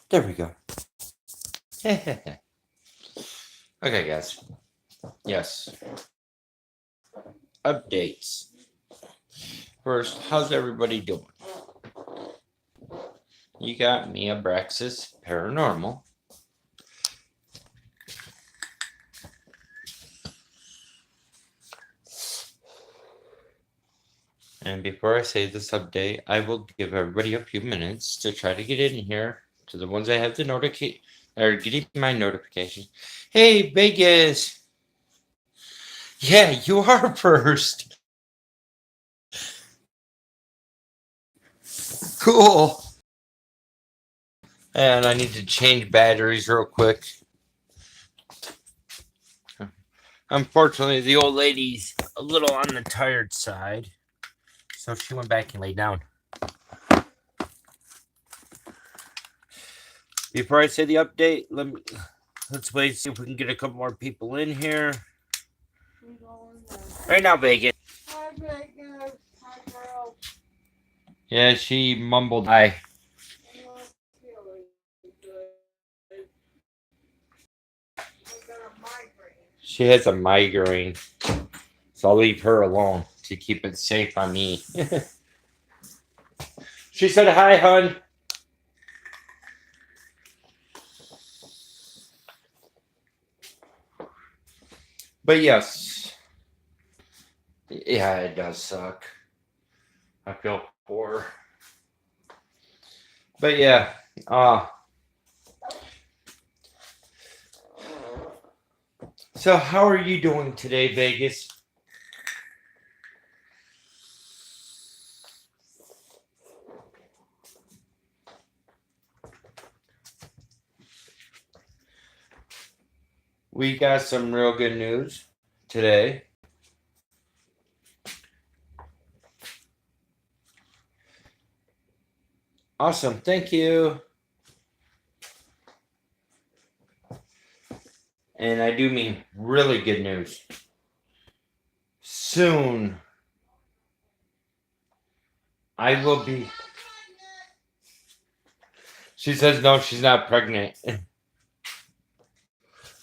There we go. Okay, guys. Yes. Updates. First, how's everybody doing? You got me, Abraxas Paranormal. And before I say this update, I will give everybody a few minutes to try to get in here. To the ones that have the notification or getting my notification. Hey, Vegas. Yeah, you are first. Cool. And I need to change batteries real quick. Unfortunately, the old lady's a little on the tired side. So she went back and laid down. Before I say the update, let's wait and see if we can get a couple more people in here. Right now, Vegas. Hi, Vegas. Hi, girl. Yeah, she mumbled hi. I'm not feeling good. I've got a migraine. She has a migraine. So I'll leave her alone to keep it safe on me. She said hi, hun. But yes. Yeah, it does suck. I feel poor. But yeah, so how are you doing today, Vegas? We got some real good news today. Awesome, thank you. And I do mean really good news. Soon, I will be. She says no, she's not pregnant.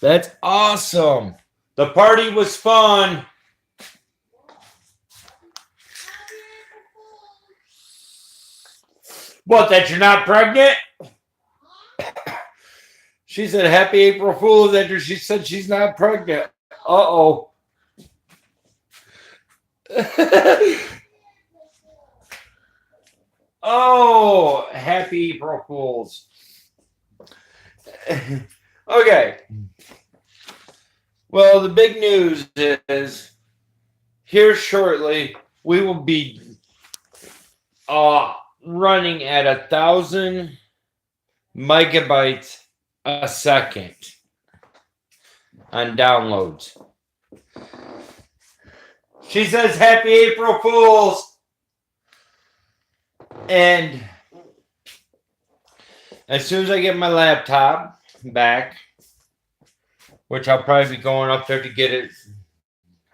That's awesome. The party was fun. What, that you're not pregnant? She said happy April Fool's after she said she's not pregnant. Uh-oh. Oh, happy April Fools. Okay. Well, the big news is here shortly we will be running at 1,000 megabytes a second on downloads. She says happy April Fools. And as soon as I get my laptop back, which I'll probably be going up there to get it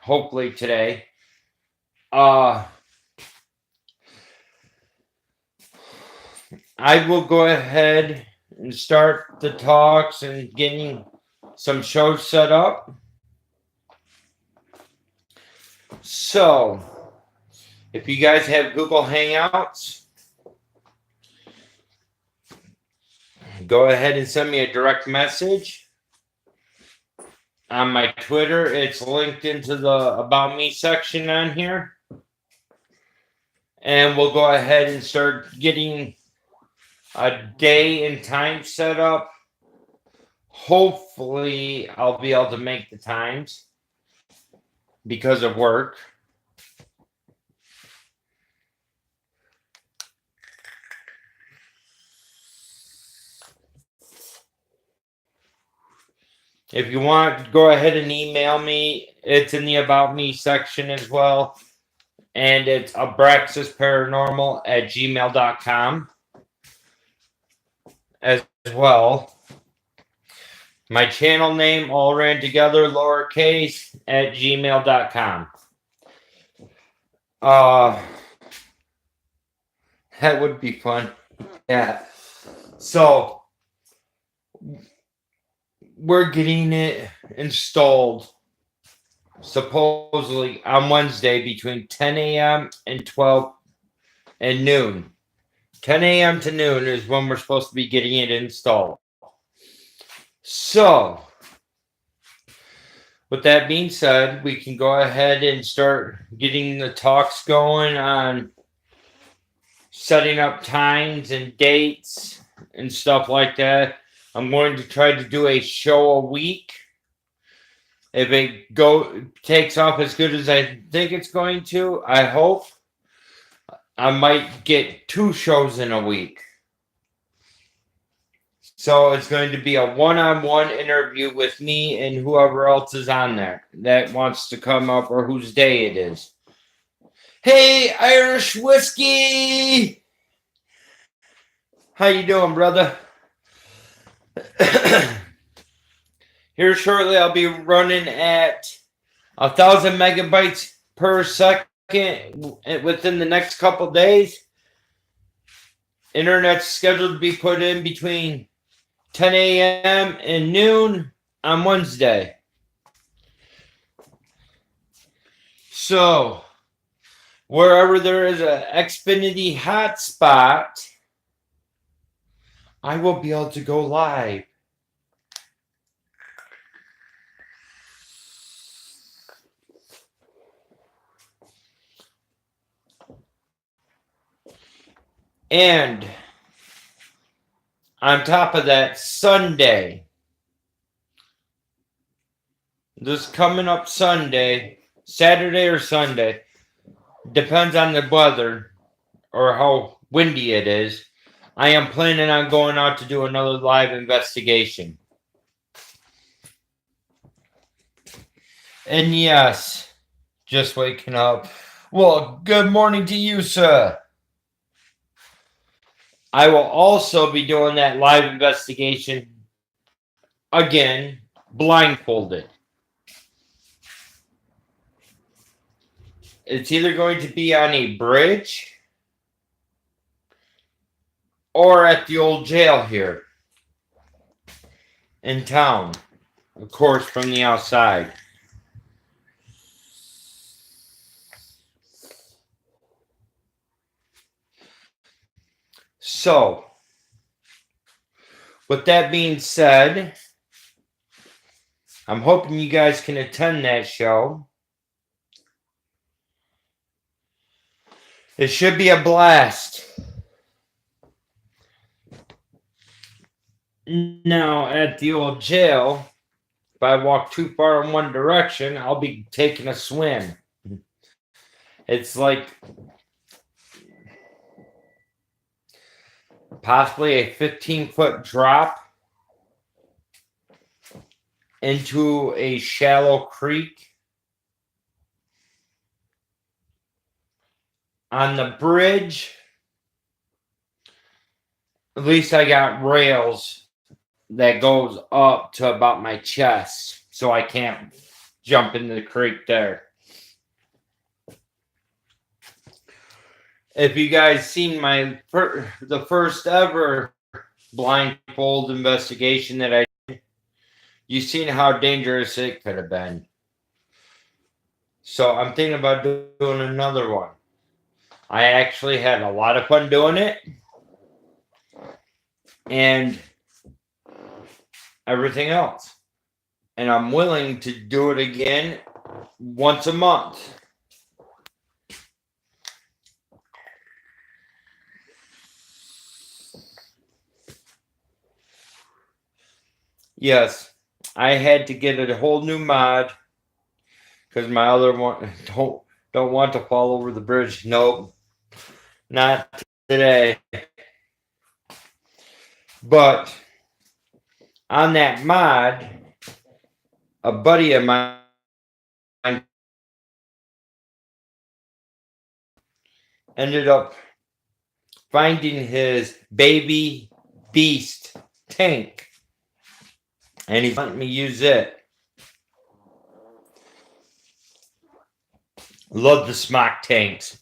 hopefully today, I will go ahead and start the talks and getting some shows set up. So, if you guys have Google Hangouts, go ahead and send me a direct message. On my Twitter, it's linked into the About Me section on here. And we'll go ahead and start getting a day and time set up. Hopefully, I'll be able to make the times because of work. If you want, go ahead and email me. It's in the About Me section as well. And it's abraxasparanormal@gmail.com as well. My channel name, all ran together, lowercase, @gmail.com. That would be fun. Yeah. So, we're getting it installed supposedly on Wednesday between 10 a.m. and 12 and noon. 10 a.m. to noon is when we're supposed to be getting it installed. So, with that being said, we can go ahead and start getting the talks going on setting up times and dates and stuff like that. I'm going to try to do a show a week. If it takes off as good as I think it's going to, I hope I might get 2 shows in a week. So it's going to be a one-on-one interview with me and whoever else is on there that wants to come up or whose day it is. Hey, Irish Whiskey! How you doing, brother? Here shortly, I'll be running at 1,000 megabytes per second within the next couple days. Internet's scheduled to be put in between 10 a.m. and noon on Wednesday. So, wherever there is an Xfinity hotspot, I will be able to go live. And on top of that, Sunday, this coming up Sunday, Saturday or Sunday, depends on the weather or how windy it is. I am planning on going out to do another live investigation. And yes, just waking up. Well, good morning to you, sir. I will also be doing that live investigation again, blindfolded. It's either going to be on a bridge or at the old jail here in town, of course, from the outside. So, with that being said, I'm hoping you guys can attend that show. It should be a blast. Now, at the old jail, if I walk too far in one direction, I'll be taking a swim. It's like possibly a 15-foot drop into a shallow creek. On the bridge, at least I got rails that goes up to about my chest, so I can't jump into the creek there. If you guys seen the first ever blindfold investigation that I did, you seen how dangerous it could have been. So I'm thinking about doing another one. I actually had a lot of fun doing it, and everything else. And I'm willing to do it again once a month. Yes, I had to get a whole new mod because my other one don't want to fall over the bridge. Nope, not today. But on that mod, a buddy of mine ended up finding his baby beast tank, and he let me use it. Love the smock tanks.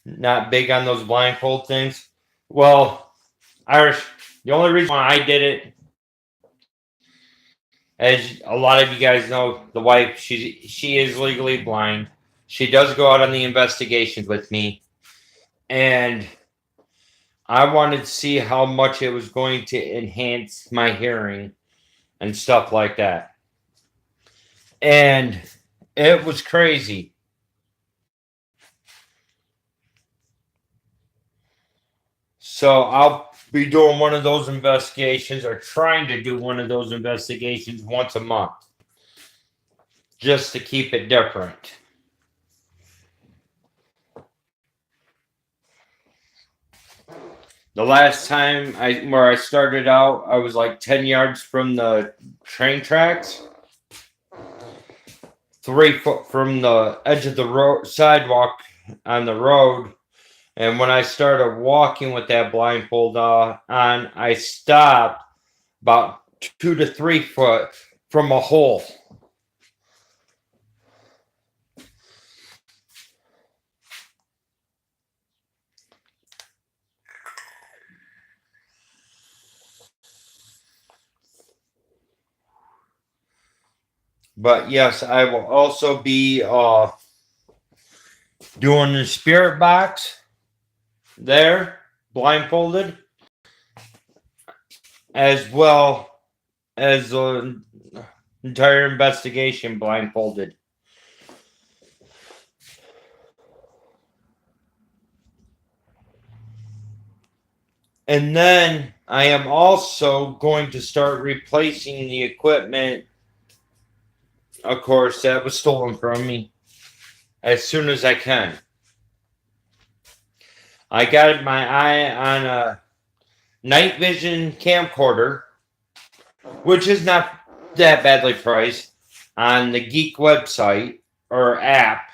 not big on those blindfold things. Well, Irish, the only reason why I did it, as a lot of you guys know, the wife, she is legally blind. She does go out on the investigations with me. And I wanted to see how much it was going to enhance my hearing and stuff like that. And it was crazy. So I'll be doing one of those investigations or trying to do one of those investigations once a month just to keep it different. The last time where I started out, I was like 10 yards from the train tracks, 3 foot from the edge of the road sidewalk on the road. And when I started walking with that blindfold on, I stopped about 2 to 3 foot from a hole. But yes, I will also be doing the spirit box there, blindfolded, as well as the entire investigation blindfolded. And then I am also going to start replacing the equipment, of course, that was stolen from me as soon as I can. I got my eye on a night vision camcorder, which is not that badly priced, on the Geek website or app.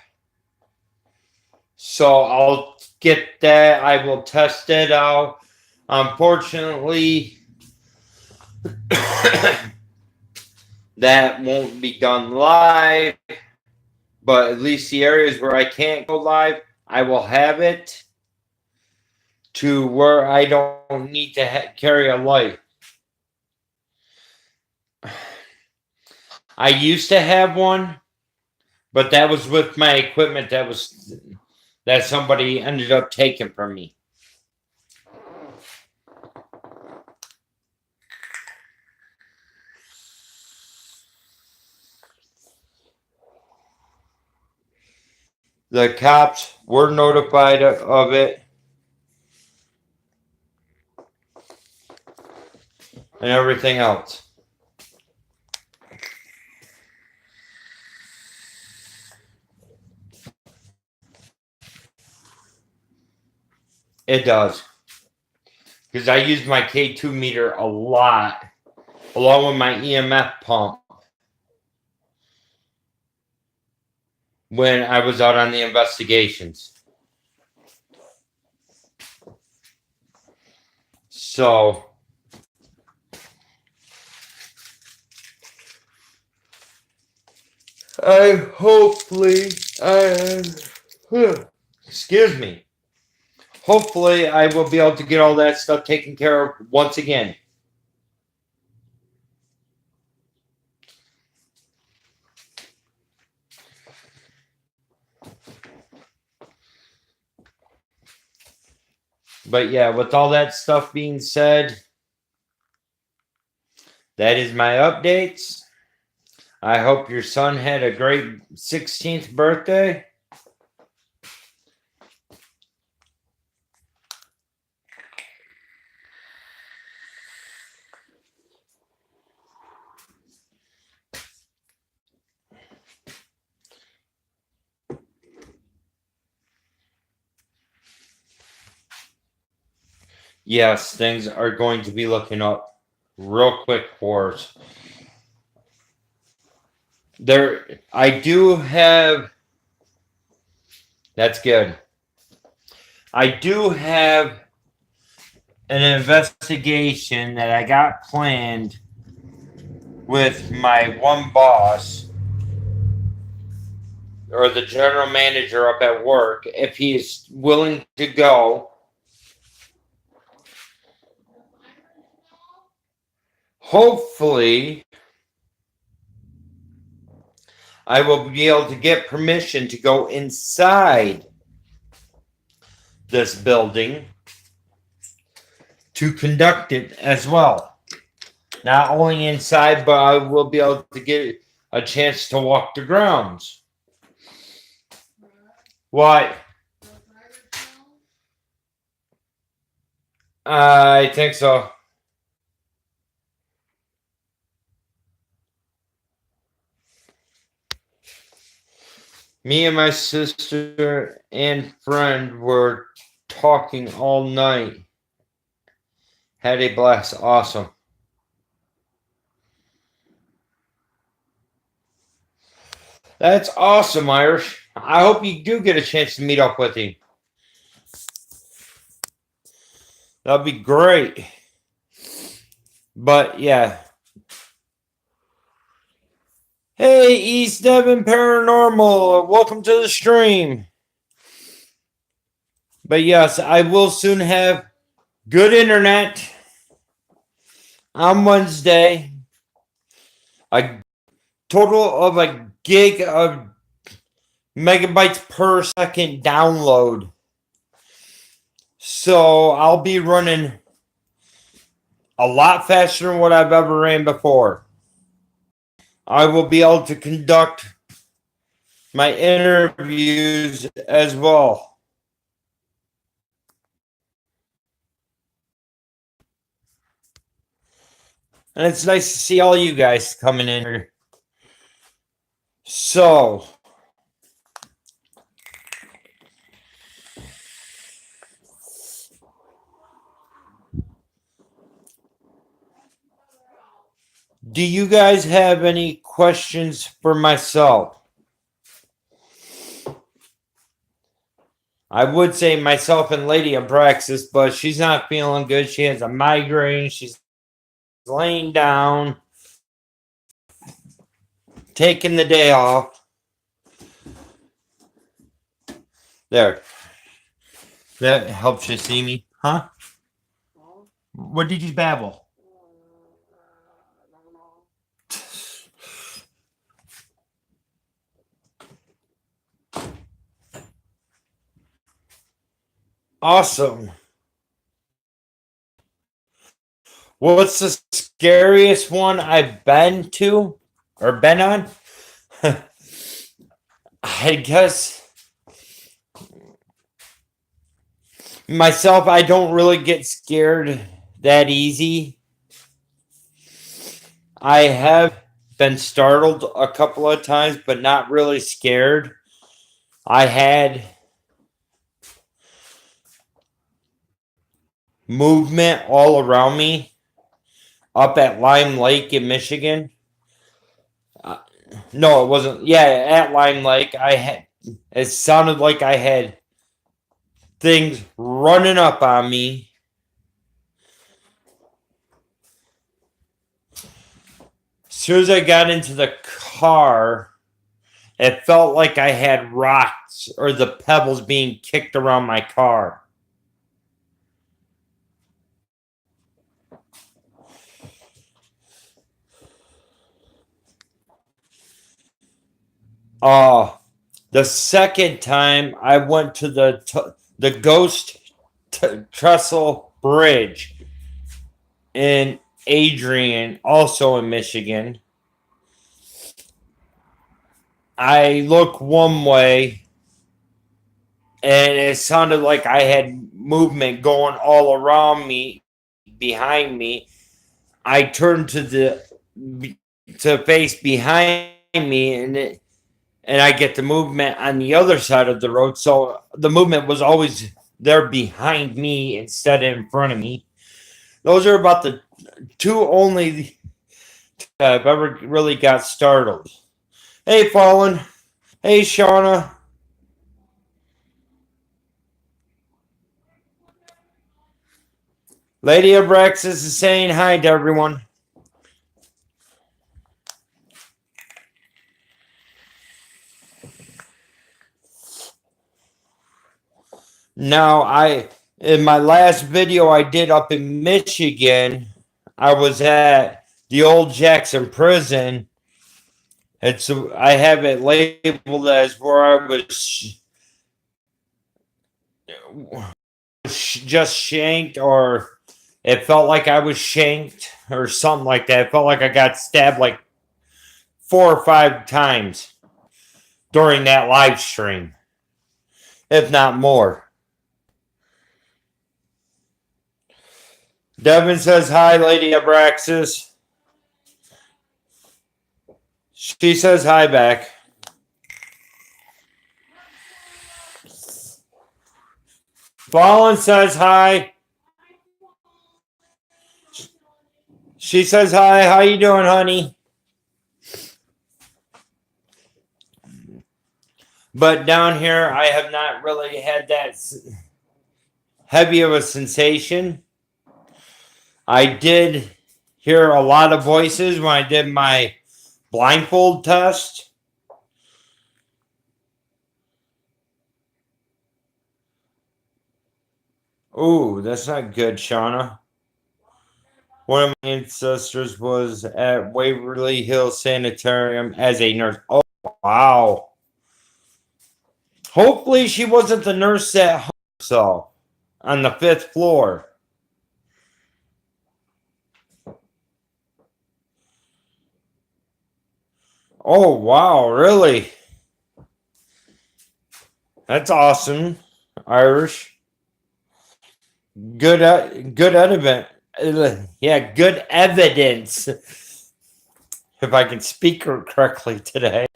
So I'll get that. I will test it out. Unfortunately, that won't be done live, but at least the areas where I can't go live, I will have it to where I don't need to carry a light. I used to have one, but that was with my equipment that somebody ended up taking from me. The cops were notified of it and everything else. It does. Because I use my K2 meter a lot, along with my EMF pump, when I was out on the investigations. So excuse me. Hopefully I will be able to get all that stuff taken care of once again. But yeah, with all that stuff being said, that is my updates. I hope your son had a great 16th birthday. Yes, things are going to be looking up real quick for us. I do have. That's good. I do have an investigation that I got planned with my one boss or the general manager up at work if he is willing to go. Hopefully, I will be able to get permission to go inside this building to conduct it as well. Not only inside, but I will be able to get a chance to walk the grounds. What? I think so. Me and my sister and friend were talking all night. Had a blast. Awesome. That's awesome, Irish. I hope you do get a chance to meet up with him. That'd be great. But yeah. Hey, East Devon Paranormal. Welcome to the stream. But yes, I will soon have good internet on Wednesday. A total of a gig of megabytes per second download. So I'll be running a lot faster than what I've ever ran before. I will be able to conduct my interviews as well. And it's nice to see all you guys coming in here. So, do you guys have any questions for myself? I would say myself and Lady Abraxas, but she's not feeling good. She has a migraine. She's laying down, taking the day off. There. That helps you see me. Huh? What did you babble? Awesome. What's the scariest one I've been to or been on? I guess myself, I don't really get scared that easy. I have been startled a couple of times, but not really scared. I had movement all around me up at Lime Lake in Michigan. No, it wasn't. Yeah, at Lime Lake, it sounded like I had things running up on me. As soon as I got into the car, it felt like I had rocks or the pebbles being kicked around my car. The second time I went to the Ghost Trestle Bridge in Adrian, also in Michigan. I looked one way and it sounded like I had movement going all around me, behind me. I turned to face behind me and I get the movement on the other side of the road. So the movement was always there behind me instead of in front of me. Those are about the two only I've ever really got startled. Hey, Fallen. Hey, Shauna. Lady Abraxas is saying hi to everyone. Now, in my last video I did up in Michigan, I was at the old Jackson prison. I have it labeled as where I was just shanked, or it felt like I was shanked, or something like that. It felt like I got stabbed like 4 or 5 times during that live stream, if not more. Devin says hi, Lady Abraxas. She says hi back. Fallen says hi. She says hi. How you doing, honey? But down here, I have not really had that heavy of a sensation. I did hear a lot of voices when I did my blindfold test. Ooh, that's not good, Shauna. One of my ancestors was at Waverly Hills Sanitarium as a nurse. Oh, wow. Hopefully she wasn't the nurse that hung herself on the 5th floor. Oh, wow, really? That's awesome. Irish. Good evidence. Yeah, good evidence. If I can speak correctly today.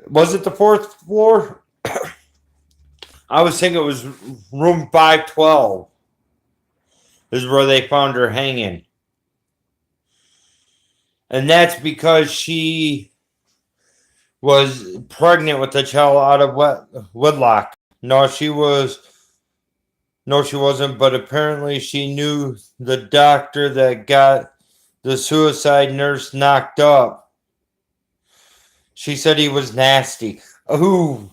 Was it the 4th floor? I was thinking it was room 512. Is where they found her hanging. And that's because she was pregnant with a child out of wedlock. No, she wasn't, but apparently she knew the doctor that got the suicide nurse knocked up. She said he was nasty. Ooh.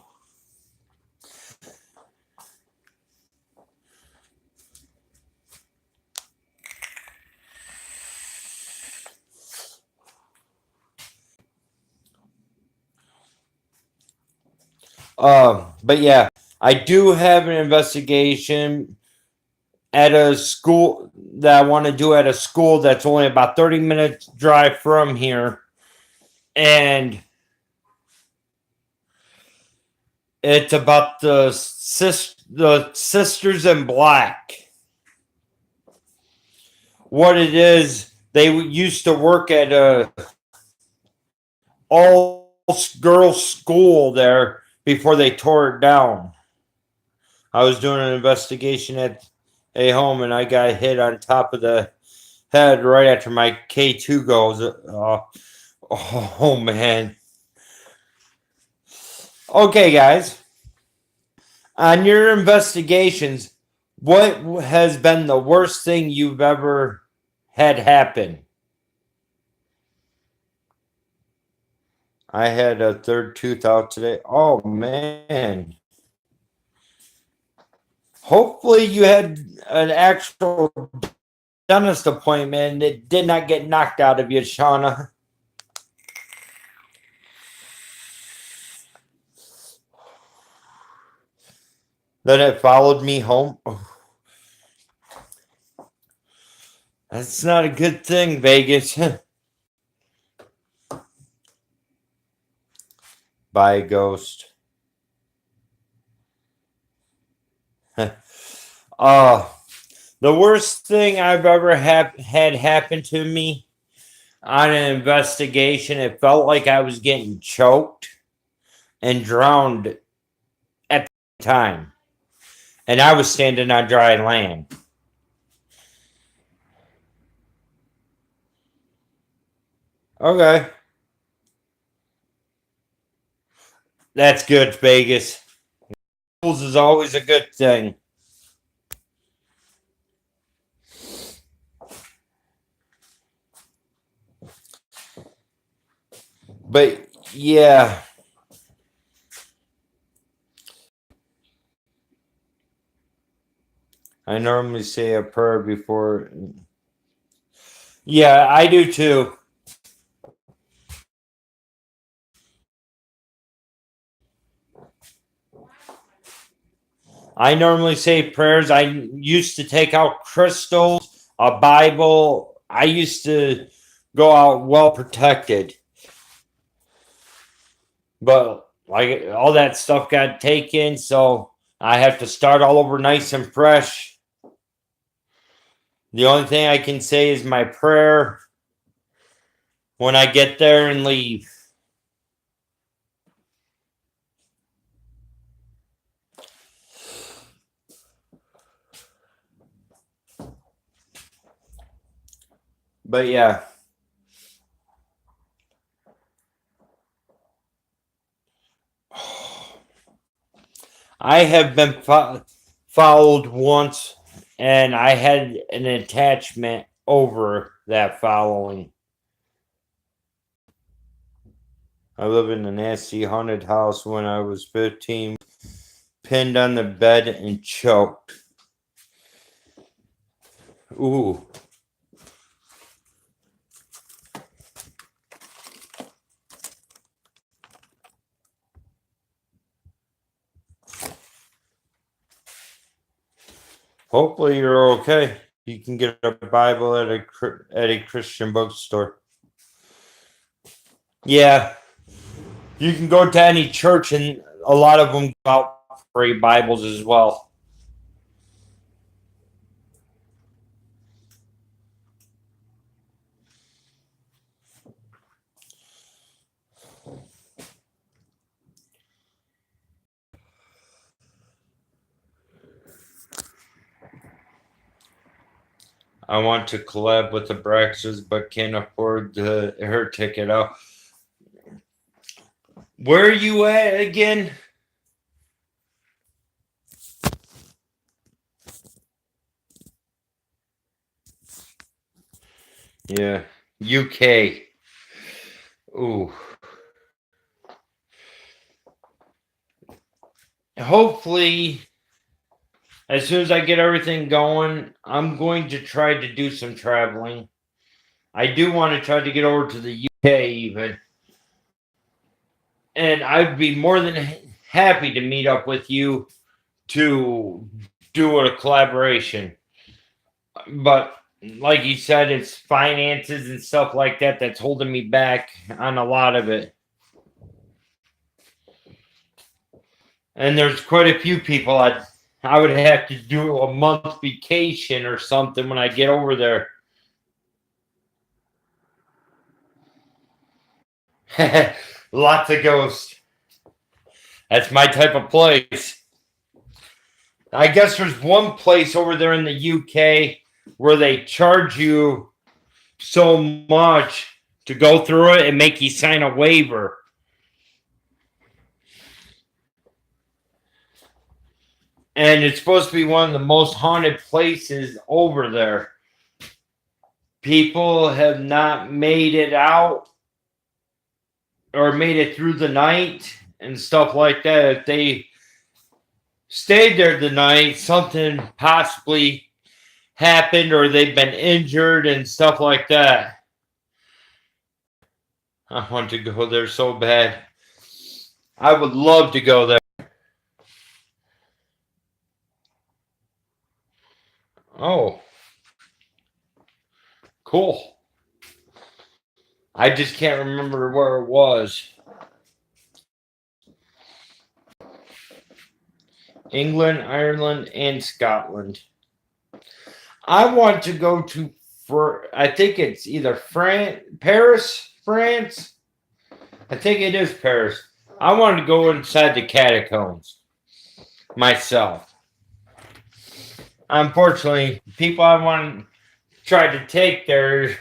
But yeah, I do have an investigation at a school that I want to do at a school that's only about 30 minutes drive from here. And it's about the Sisters in Black. What it is, they used to work at a all girls school there before they tore it down. I was doing an investigation at a home and I got hit on top of the head right after my K2 goes. Oh man. Okay, guys. On your investigations, what has been the worst thing you've ever had happen? I had a third tooth out today. Oh man. Hopefully you had an actual dentist appointment and it did not get knocked out of you, Shauna. Then it followed me home. Oh. That's not a good thing, Vegas. Bye, ghost. The worst thing I've ever had happen to me on an investigation, it felt like I was getting choked and drowned at the time. And I was standing on dry land. Okay. That's good, Vegas. Rules is always a good thing. But yeah, I normally say a prayer before. Yeah, I do too. I normally say prayers. I used to take out crystals, a Bible. I used to go out well protected. But like all that stuff got taken, so I have to start all over nice and fresh. The only thing I can say is my prayer when I get there and leave. But yeah, I have been fouled once, and I had an attachment over that following. I lived in a nasty haunted house when I was 15, pinned on the bed and choked. Ooh. Hopefully you're okay. You can get a Bible at a Christian bookstore. Yeah, you can go to any church, and a lot of them give out free Bibles as well. I want to collab with the Braxters, but can't afford her ticket out. Where are you at again? Yeah, UK. Ooh. Hopefully, as soon as I get everything going, I'm going to try to do some traveling. I do want to try to get over to the UK even. And I'd be more than happy to meet up with you to do a collaboration. But like you said, it's finances and stuff like that that's holding me back on a lot of it. And there's quite a few people I would have to do a month vacation or something when I get over there. Lots of ghosts. That's my type of place. I guess there's one place over there in the UK where they charge you so much to go through it and make you sign a waiver. And it's supposed to be one of the most haunted places over there. People have not made it out or made it through the night and stuff like that. If they stayed there the night, something possibly happened or they've been injured and stuff like that. I want to go there so bad. I would love to go there. Oh, cool. I just can't remember where it was. England, Ireland, and Scotland. I want to go to I think it's either Paris, France. I think it is Paris. I want to go inside the catacombs myself. Unfortunately, people I want to try to take there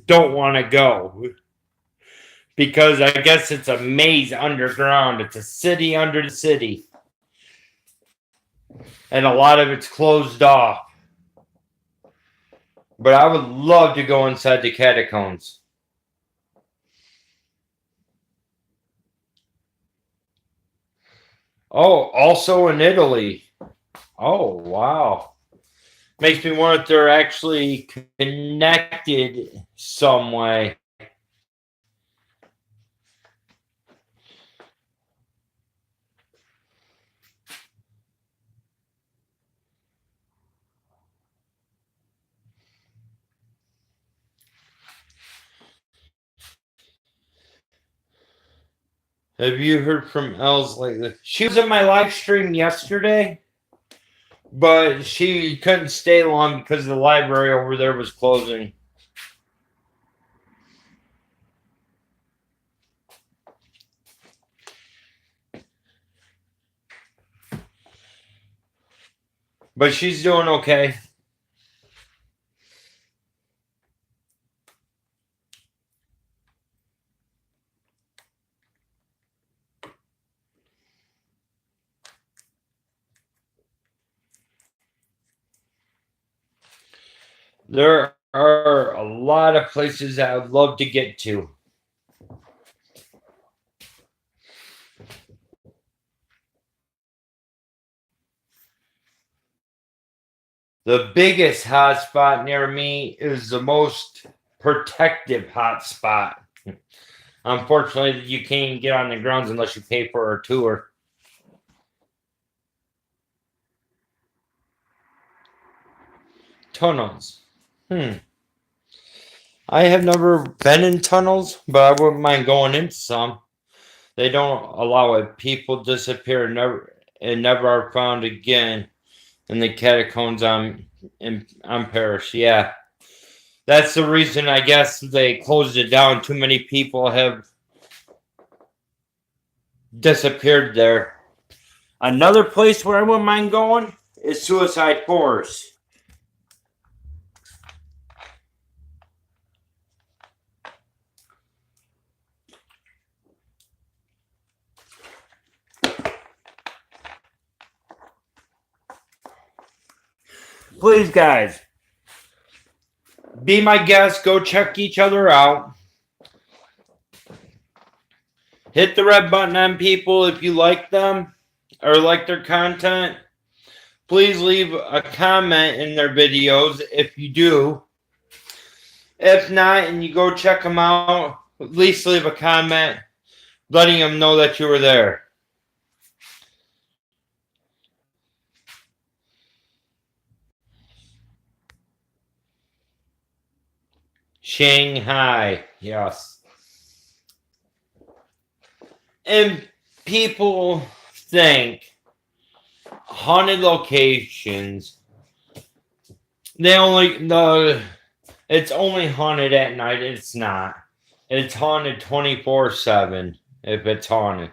don't want to go because I guess it's a maze underground. It's a city under the city, and a lot of it's closed off. But I would love to go inside the catacombs. Oh, also in Italy. Oh, wow. Makes me wonder if they're actually connected some way. Have you heard from Els lately? She was in my live stream yesterday, but she couldn't stay long because the library over there was closing. But she's doing okay. There are a lot of places I would love to get to. The biggest hotspot near me is the most protective hotspot. Unfortunately, you can't get on the grounds unless you pay for a tour. Tunnels. I have never been in tunnels, but I wouldn't mind going into some. They don't allow it. People disappear and never are found again in the catacombs on Paris. Yeah. That's the reason I guess they closed it down. Too many people have disappeared there. Another place where I wouldn't mind going is Suicide Forest. Please, guys, be my guest. Go check each other out. Hit the red button on people if you like them or like their content. Please leave a comment in their videos if you do. If not, and you go check them out, at least leave a comment letting them know that you were there. Shanghai, yes. And people think haunted locations, it's only haunted at night. It's not. It's haunted 24/7 if it's haunted.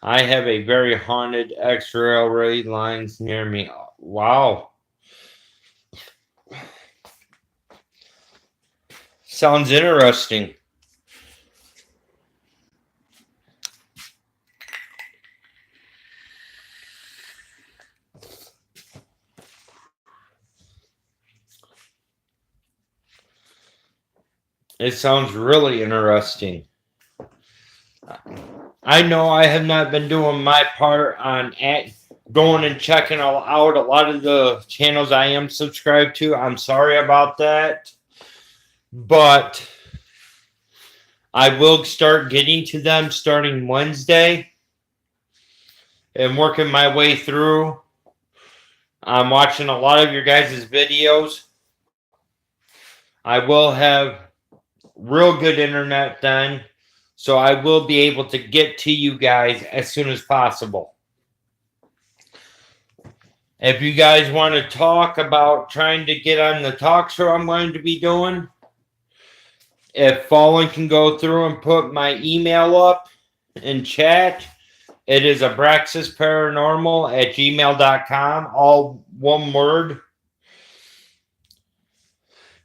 I have a very haunted X-ray lines near me. Wow. Sounds interesting. It sounds really interesting. I know I have not been doing my part on going and checking out a lot of the channels I am subscribed to. I'm sorry about that. But I will start getting to them starting Wednesday and working my way through. I'm watching a lot of your guys' videos. I will have real good internet then, so I will be able to get to you guys as soon as possible. If you guys want to talk about trying to get on the talk show I'm going to be doing, if Fallen can go through and put my email up in chat, it is abraxasparanormal@gmail.com, all one word.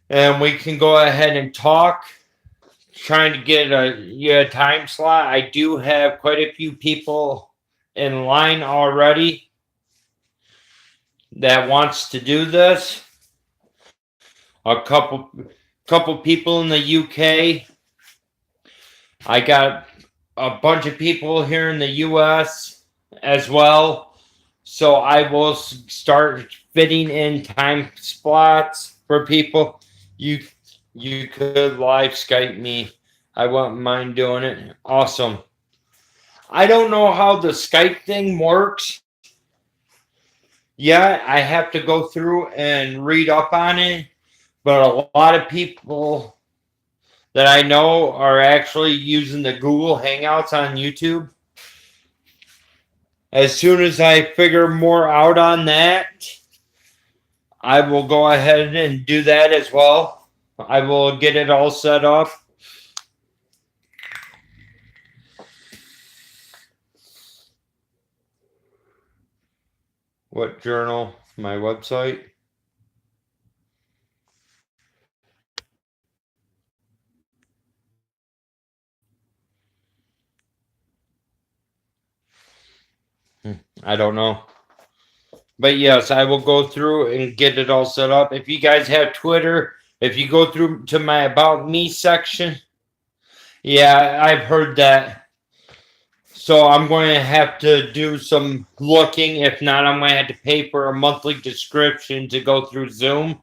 And we can go ahead and talk, trying to get a time slot. I do have quite a few people in line already that wants to do this. A couple people in the UK. I got a bunch of people here in the US. as well. So I will start fitting in time slots for people. You you could live Skype me. I wouldn't mind doing it. Awesome. I don't know how the Skype thing works. Yeah, I have to go through and read up on it. But a lot of people that I know are actually using the Google Hangouts on YouTube. As soon as I figure more out on that, I will go ahead and do that as well. I will get it all set up. What journal? My website? I don't know. But yes, I will go through and get it all set up. If you guys have Twitter, if you go through to my About Me section, yeah, I've heard that. So I'm going to have to do some looking. If not, I'm going to have to pay for a monthly subscription to go through Zoom,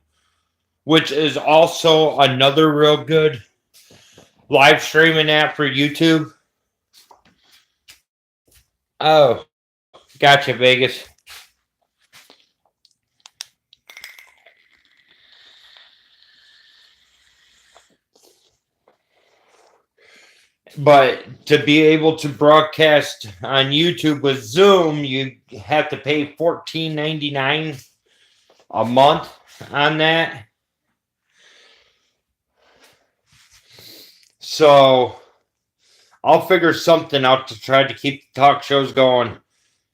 which is also another real good live streaming app for YouTube. Oh, gotcha, Vegas. But to be able to broadcast on YouTube with Zoom, you have to pay $14.99 a month on that. So I'll figure something out to try to keep the talk shows going.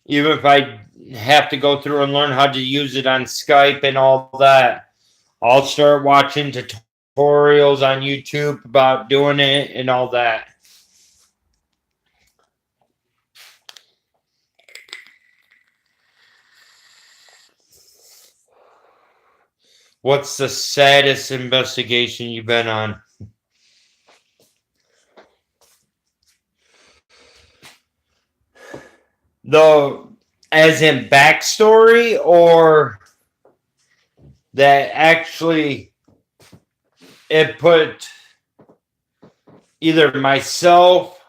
Even if I have to go through and learn how to use it on Skype and all that, I'll start watching tutorials on YouTube about doing it and all that. What's the saddest investigation you've been on? Though, as in backstory, or that actually it put either myself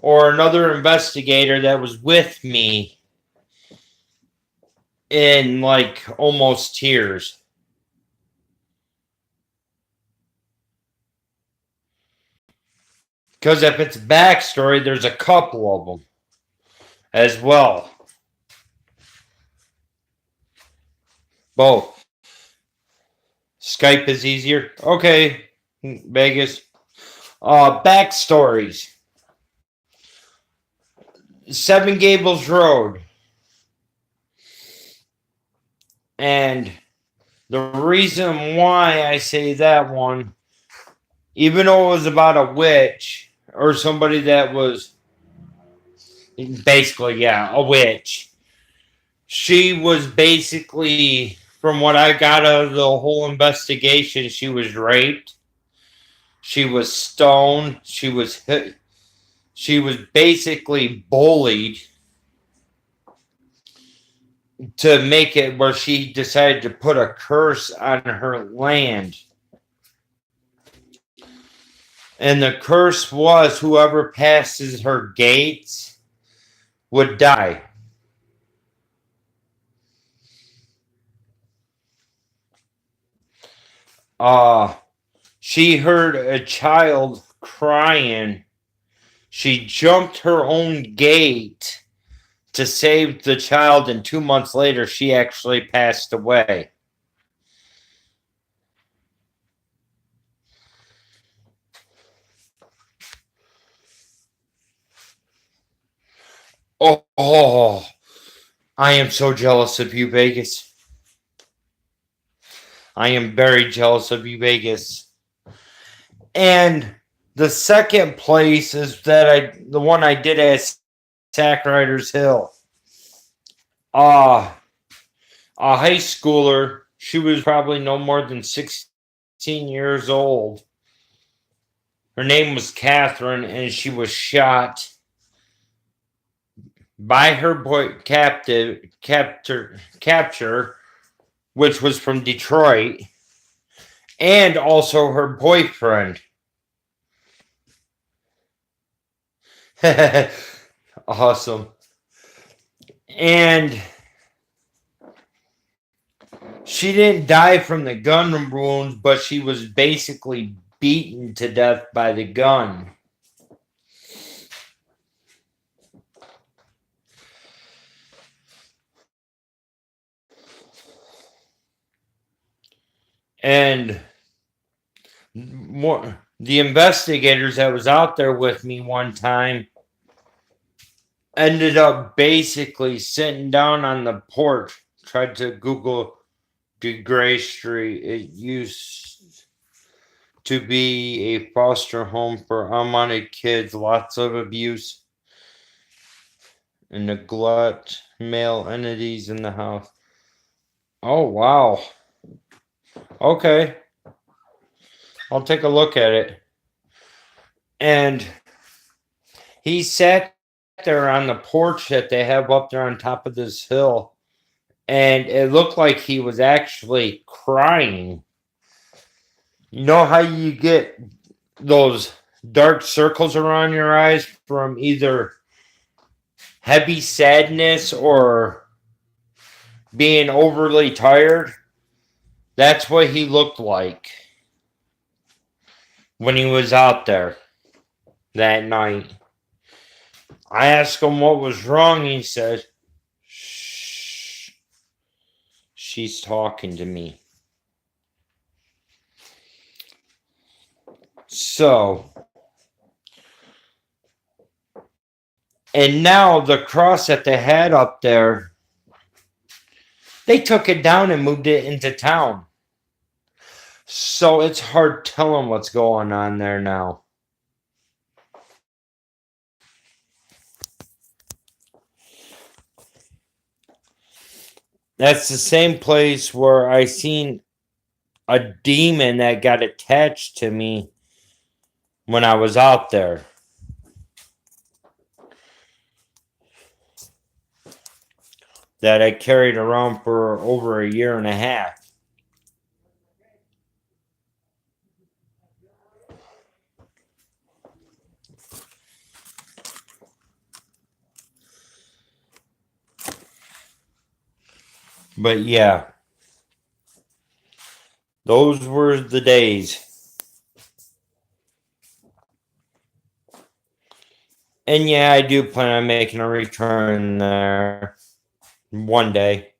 or another investigator that was with me in like almost tears. Because if it's backstory, there's a couple of them as well. Both. Skype is easier. Okay, Vegas. Backstories. Seven Gables Road. And the reason why I say that one, even though it was about a witch or somebody that was basically, yeah, a witch, she was basically, from what I got out of the whole investigation, she was raped. She was stoned. She was hit. She was basically bullied to make it where she decided to put a curse on her land. And the curse was whoever passes her gates would die. She heard a child crying. She jumped her own gate to save the child, and 2 months later, she actually passed away. Oh, I am so jealous of you, Vegas. I am very jealous of you, Vegas. And the second place is the one I did at Sack Riders Hill. A high schooler. She was probably no more than 16 years old. Her name was Catherine, and she was shot by her capture, which was from Detroit, and also her boyfriend. Awesome. And she didn't die from the gun wounds, but she was basically beaten to death by the gun. And the investigators that was out there with me one time ended up basically sitting down on the porch, tried to Google DeGray Street. It used to be a foster home for unwanted kids, lots of abuse and neglect, male entities in the house. Oh, wow. Okay. I'll take a look at it. And he sat there on the porch that they have up there on top of this hill, and it looked like he was actually crying. You know how you get those dark circles around your eyes from either heavy sadness or being overly tired? That's what he looked like when he was out there that night. I asked him what was wrong. He said, "Shh, she's talking to me." So, and now the cross that they had up there, they took it down and moved it into town. So it's hard telling what's going on there now. That's the same place where I seen a demon that got attached to me when I was out there. That I carried around for over a year and a half. But yeah, those were the days. And yeah, I do plan on making a return there one day.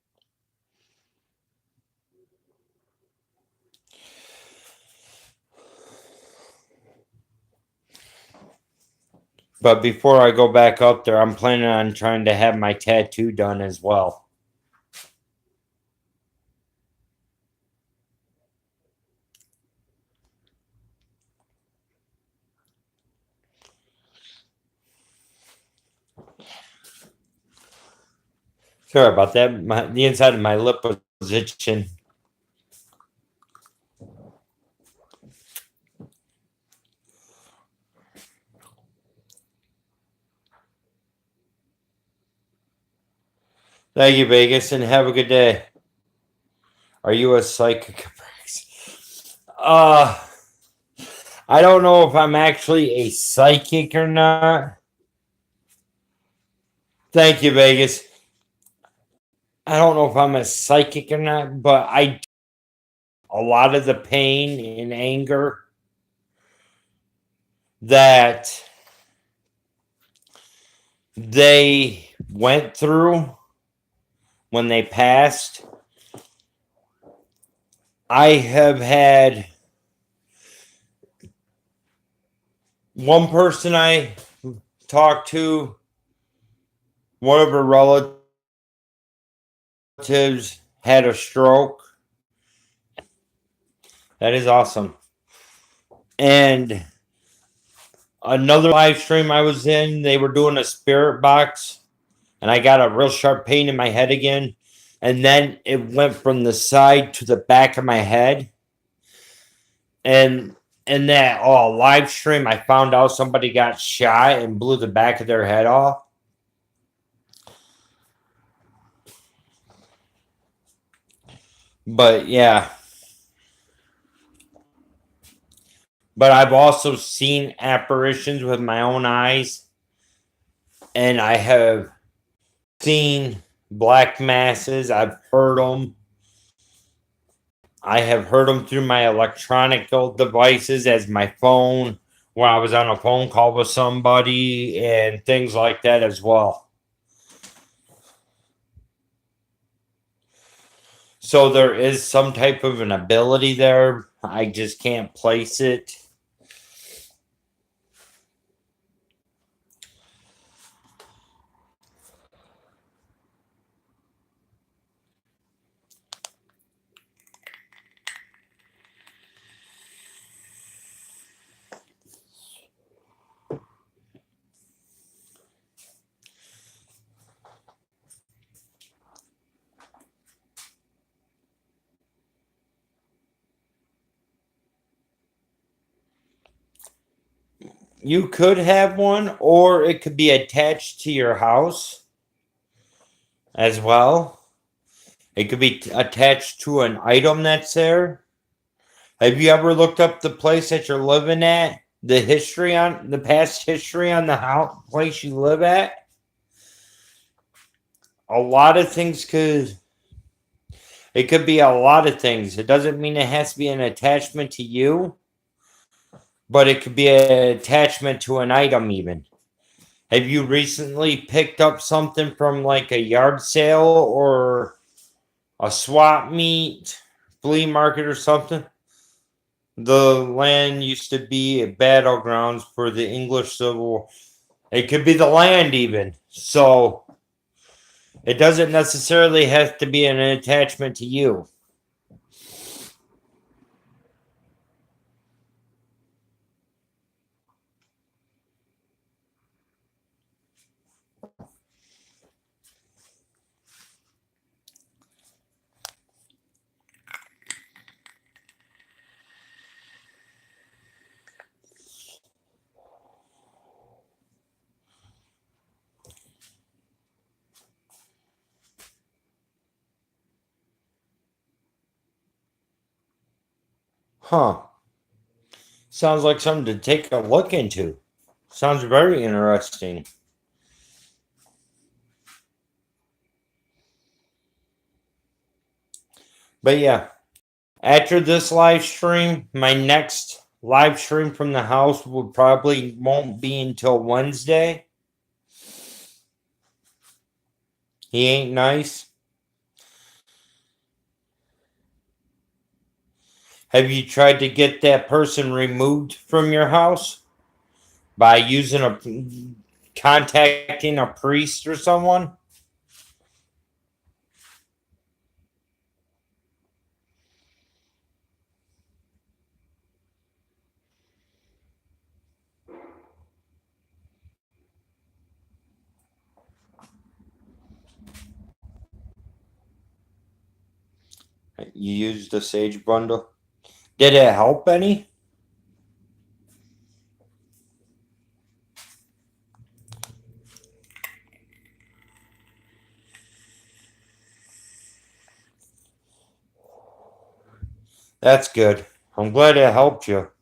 But before I go back up there, I'm planning on trying to have my tattoo done as well. Sorry about that. The inside of my lip was itching. Thank you, Vegas, and have a good day. Are you a psychic? I don't know if I'm actually a psychic or not. Thank you, Vegas. I don't know if I'm a psychic or not, but a lot of the pain and anger that they went through when they passed. I have had one person I talked to, one of her relatives had a stroke. That is awesome. And another live stream I was in, they were doing a spirit box, and I got a real sharp pain in my head again. And then it went from the side to the back of my head. And in that live stream, I found out somebody got shot and blew the back of their head off. But yeah, but I've also seen apparitions with my own eyes, and I have seen black masses. I've heard them. I have heard them through my electronic devices as my phone when I was on a phone call with somebody and things like that as well. So there is some type of an ability there. I just can't place it. You could have one, or it could be attached to your house as well. It could be attached to an item that's there. Have you ever looked up the place that you're living at? The history on the past history on the house place you live at? A lot of things could it could be a lot of things. It doesn't mean it has to be an attachment to you, but it could be an attachment to an item even. Have you recently picked up something from like a yard sale or a swap meet, flea market or something? The land used to be battlegrounds for the English Civil War. It could be the land even. So it doesn't necessarily have to be an attachment to you. Huh. Sounds like something to take a look into. Sounds very interesting. But yeah, after this live stream, my next live stream from the house will probably won't be until Wednesday. He ain't nice. Have you tried to get that person removed from your house by using a contacting a priest or someone? You used the sage bundle. Did it help any? That's good. I'm glad it helped you.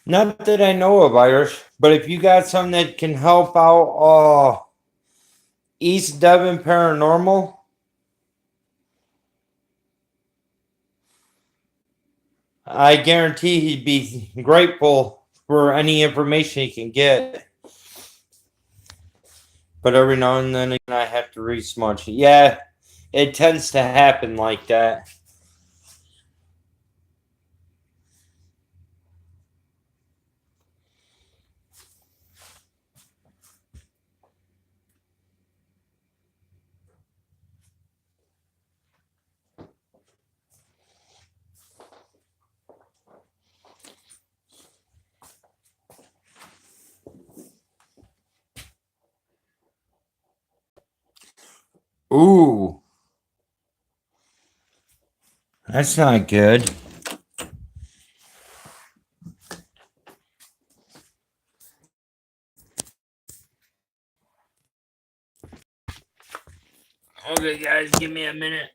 Not that I know of, Irish, but if you got something that can help out East Devon Paranormal, I guarantee he'd be grateful for any information he can get. But every now and then again, I have to resmudge. Yeah, it tends to happen like that. Ooh. That's not good. Okay, guys, give me a minute.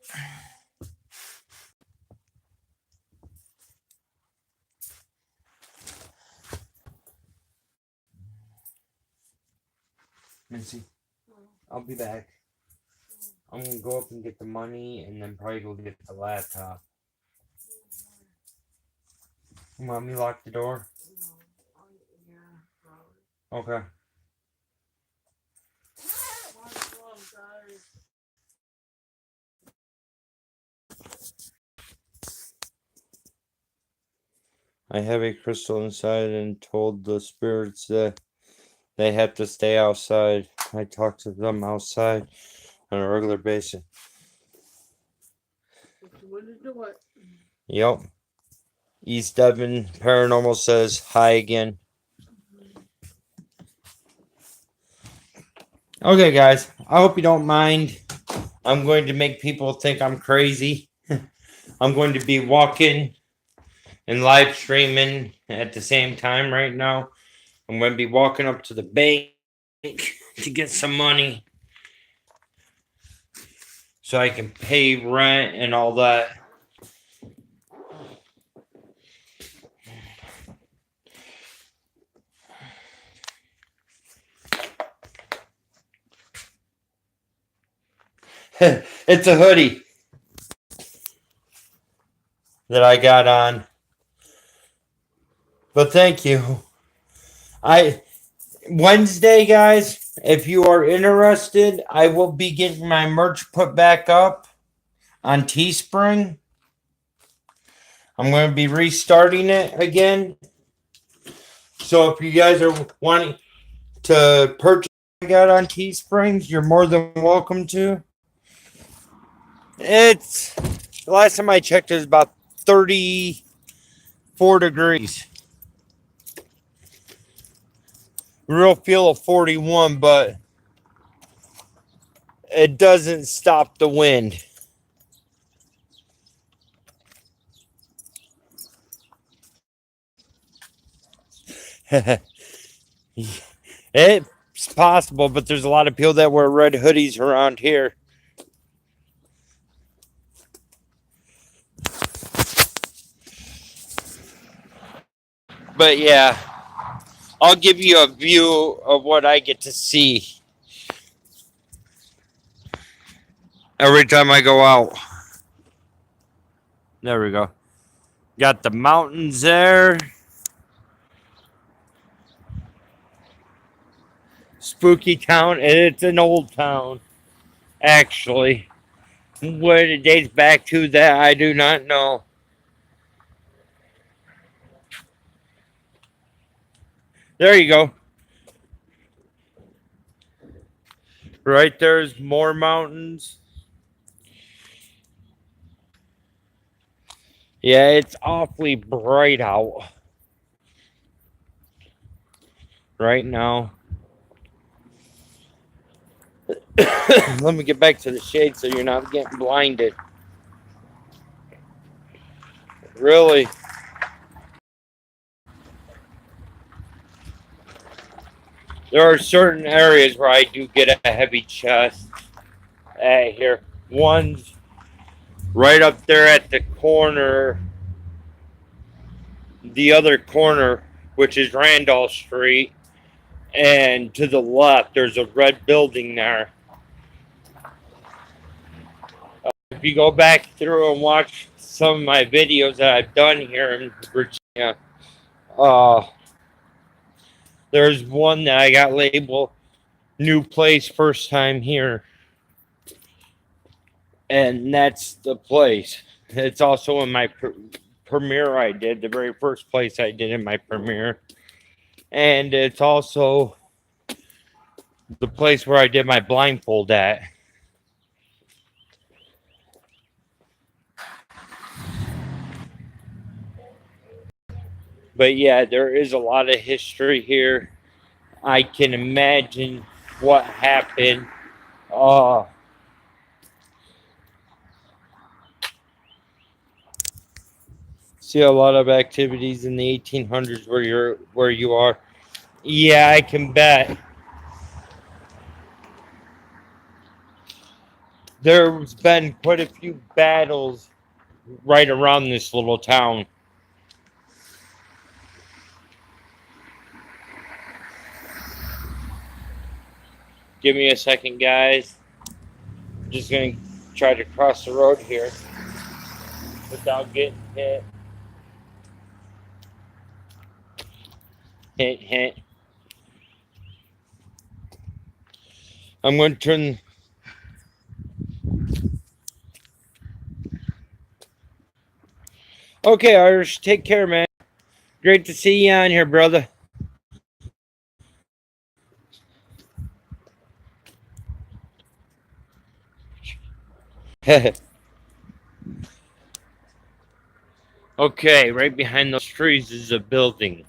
Missy, I'll be back. I'm gonna go up and get the money and then probably go get the laptop. Want me to lock the door? Okay. I have a crystal inside and told the spirits that they have to stay outside. I talk to them outside on a regular basis. Yep. East Devon Paranormal says hi again. Okay, guys. I hope you don't mind. I'm going to make people think I'm crazy. I'm going to be walking and live streaming at the same time right now. I'm going to be walking up to the bank to get some money so I can pay rent and all that. It's a hoodie that I got on. But thank you. Wednesday, guys, if you are interested, I will be getting my merch put back up on Teespring. I'm going to be restarting it again. So if you guys are wanting to purchase what I got on Teespring, you're more than welcome to. It's the last time I checked, it was about 34 degrees. Real feel of 41, but it doesn't stop the wind. It's possible, but there's a lot of people that wear red hoodies around here. But yeah, I'll give you a view of what I get to see every time I go out. There we go. Got the mountains there. Spooky town, and it's an old town, actually. What it dates back to, that I do not know. There you go. Right there's more mountains. Yeah, it's awfully bright out right now. Let me get back to the shade so you're not getting blinded. Really. There are certain areas where I do get a heavy chest. Here. One's right up there at the corner. The other corner, which is Randolph Street. And to the left, there's a red building there. If you go back through and watch some of my videos that I've done here in Virginia, there's one that I got labeled new place first time here. And that's the place. It's also in my premiere I did, the very first place I did in my premiere. And it's also the place where I did my blindfold at. But yeah, there is a lot of history here. I can imagine what happened See a lot of activities in the 1800s where you are. Yeah, I can bet. There's been quite a few battles right around this little town. Give me a second, guys. Just gonna try to cross the road here without getting hit. Hit. I'm going to turn. Okay, Irish, take care, man. Great to see you on here, brother. Okay, right behind those trees is a building.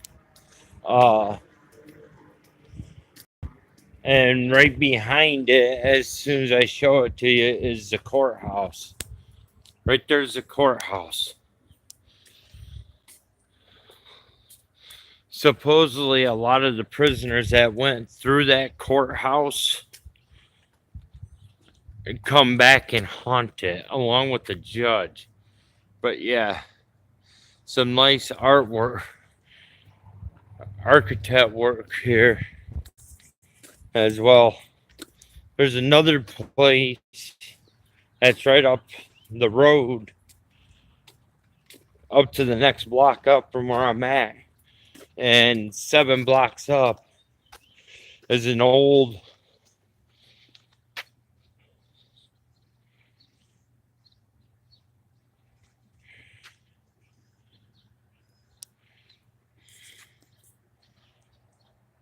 And right behind it, as soon as I show it to you, is the courthouse. Right there's the courthouse. Supposedly, a lot of the prisoners that went through that courthouse come back and haunt it, along with the judge. But yeah, some nice artwork, architect work here as well. There's another place that's right up the road, up to the next block up from where I'm at. And 7 blocks up is an old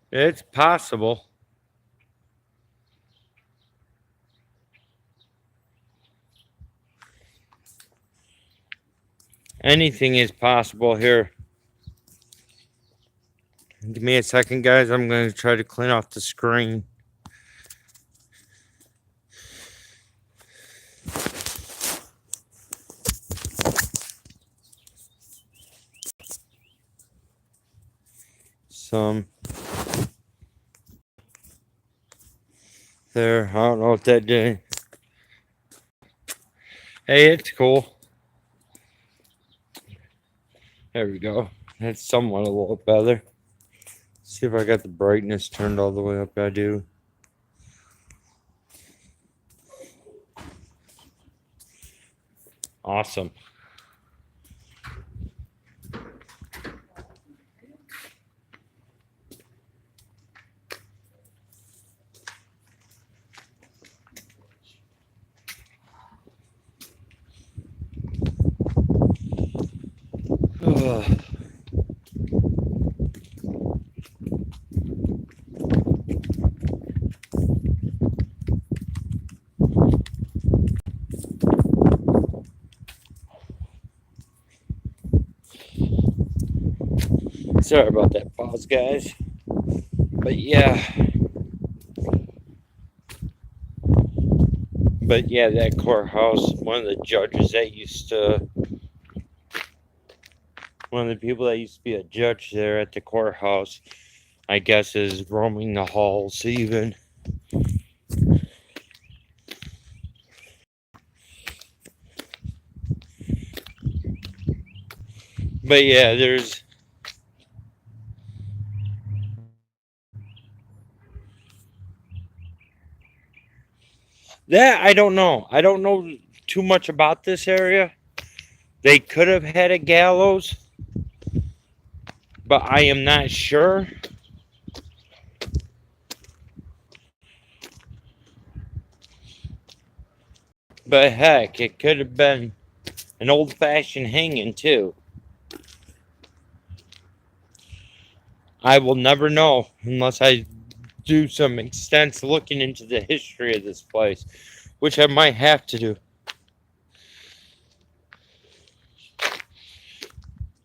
it's possible. Anything is possible here. Give me a second, guys. I'm going to try to clean off the screen. Some there. I don't know what that did. Hey, it's cool. There we go. That's somewhat a little better. See if I got the brightness turned all the way up. I do. Awesome. Ugh. Sorry about that pause, guys. But yeah. That courthouse, one of the judges that used to, one of the people that used to be a judge there at the courthouse, I guess, is roaming the halls even. But yeah, there's that. I don't know. I don't know too much about this area. They could have had a gallows, but I am not sure. But heck, it could have been an old-fashioned hanging too. I will never know unless I do some extensive looking into the history of this place, which I might have to do.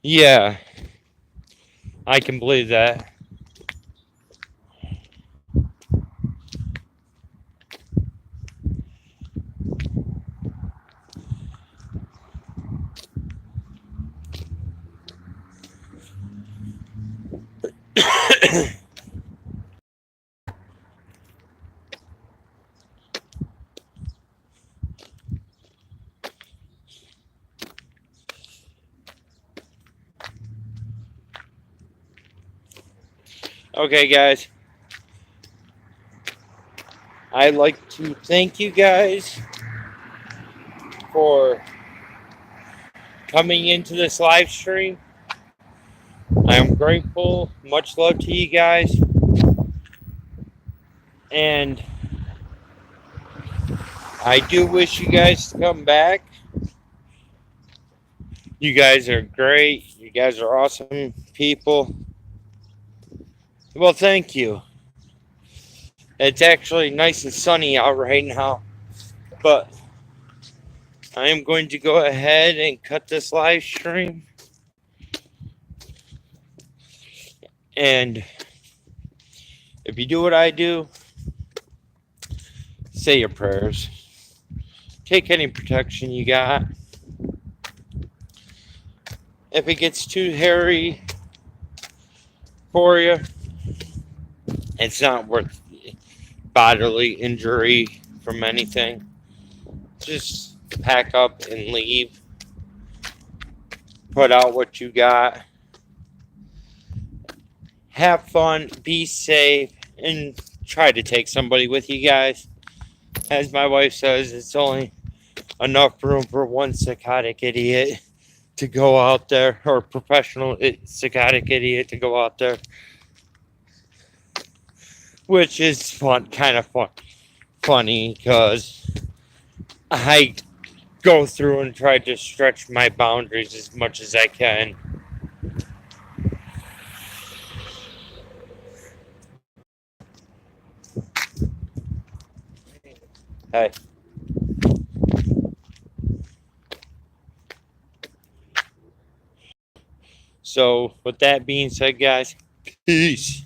Yeah, I can believe that. Okay, guys. I'd like to thank you guys for coming into this live stream. I am grateful. Much love to you guys. And I do wish you guys to come back. You guys are great. You guys are awesome people. Well, thank you. It's actually nice and sunny out right now. But I am going to go ahead and cut this live stream. And if you do what I do, say your prayers. Take any protection you got. If it gets too hairy for you, it's not worth bodily injury from anything. Just pack up and leave. Put out what you got. Have fun, be safe, and try to take somebody with you guys. As my wife says, it's only enough room for one psychotic idiot to go out there, or professional psychotic idiot to go out there. Which is kind of funny, because I go through and try to stretch my boundaries as much as I can. Hey. So, with that being said, guys, peace.